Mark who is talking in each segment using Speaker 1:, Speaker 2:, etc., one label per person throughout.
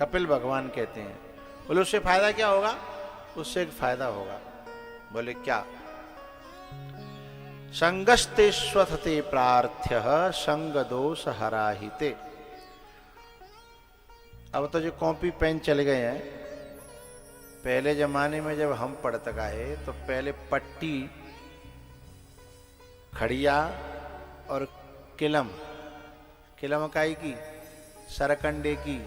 Speaker 1: कपिल भगवान कहते हैं। बोले उससे फायदा क्या होगा? उससे एक फायदा होगा। बोले क्या? संगस्ते स्वथते प्रार्थ्य संग दोष हराहिते। अब तो जो कॉपी पेन चले गए हैं, पहले जमाने में जब हम पढ़ते गए तो पहले पट्टी, खड़िया और किलम, किलम काई की, सरकंडे की।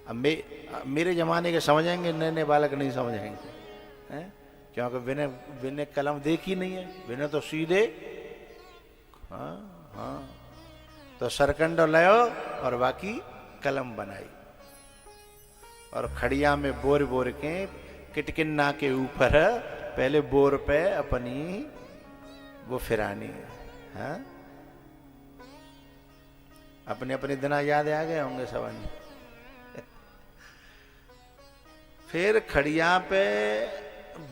Speaker 1: अब मेरे जमाने के समझेंगे, नए नए बालक नहीं समझेंगे, हैं? क्योंकि बिना बिना कलम देखी नहीं है, बिना तो सीधे हाँ हाँ तो सरकंड लायो और बाकी कलम बनाई, और खड़िया में बोर बोर के किटकिन्ना के ऊपर पहले बोर पे अपनी वो फिरानी है। हाँ? अपने अपने दिन याद आ गए होंगे सबन। फिर खड़िया पे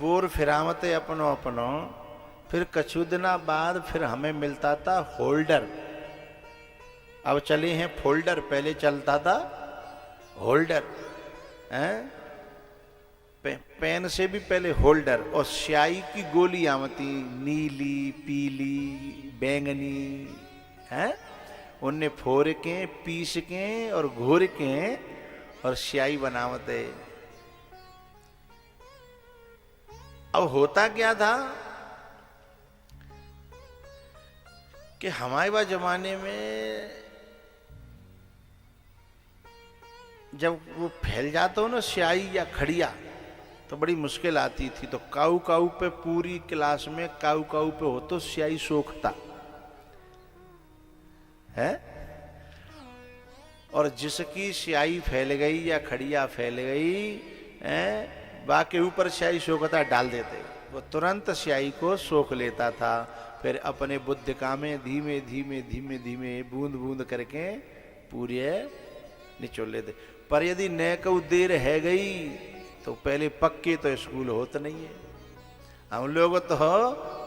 Speaker 1: बोर फिरावते अपनो अपनो, फिर कछु दिना बाद फिर हमें मिलता था होल्डर। अब चले हैं फोल्डर, पहले चलता था होल्डर। हैं? पेन से भी पहले होल्डर, और स्याही की गोली आमती, नीली पीली बैंगनी, हैं? उन्हें फोड़ के पीस के और घोर के और स्याही बनावते। अब होता क्या था कि हमारे वह जमाने में जब वो फैल जाता हो ना स्याही या खड़िया, तो बड़ी मुश्किल आती थी। तो काऊ काऊ पे पूरी क्लास में काऊ काऊ पे हो तो स्याही सोखता है, और जिसकी स्याही फैल गई या खड़िया फैल गई है, बाकी ऊपर स्याही सोखता डाल देते, वो तुरंत स्याही को सोख लेता था। फिर अपने बुद्धिका में धीमे धीमे धीमे धीमे बूंद बूंद करके पूरे निचोड़ लेते। पर यदि न को देर है गई तो पहले पक्के तो स्कूल होता नहीं है। हम लोग तो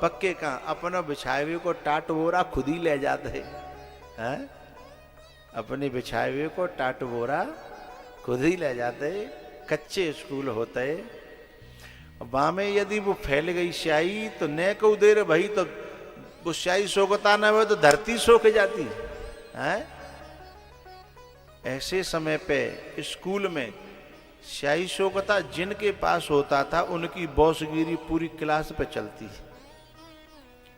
Speaker 1: पक्के का अपना बिछाए हुए को टाट बोरा खुद ही ले जाते हैं, अपने बिछाए हुए को टाट बोरा खुद ही ले जाते, कच्चे स्कूल होते। वहां में यदि वो फैल गई स्याही तो न को देर भाई तो वो स्याही सोखता ना हो तो धरती सोख जाती है। ऐसे समय पे स्कूल में स्याही सोखता जिनके पास होता था उनकी बॉसगिरी पूरी क्लास पे चलती।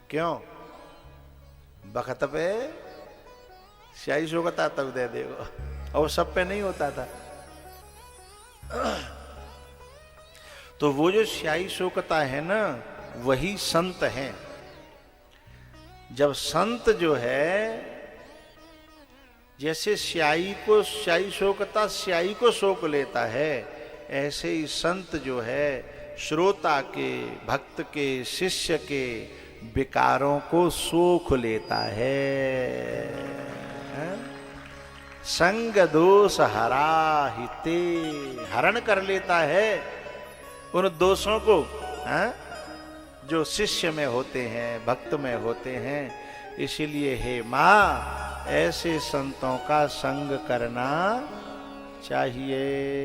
Speaker 1: क्यों? बखत पे स्याही सोखता तब दे देगा, और सब पे नहीं होता था। तो वो जो स्याही सोखता है ना, वही संत हैं। जब संत जो है, जैसे स्याही को स्याही सोखता स्याही को सोख लेता है, ऐसे ही संत जो है श्रोता के, भक्त के, शिष्य के विकारों को सोख लेता है। संग दोष हराहिते, हरण कर लेता है उन दोषों को, जो शिष्य में होते हैं, भक्त में होते हैं। इसीलिए हे माँ, ऐसे संतों का संग करना चाहिए।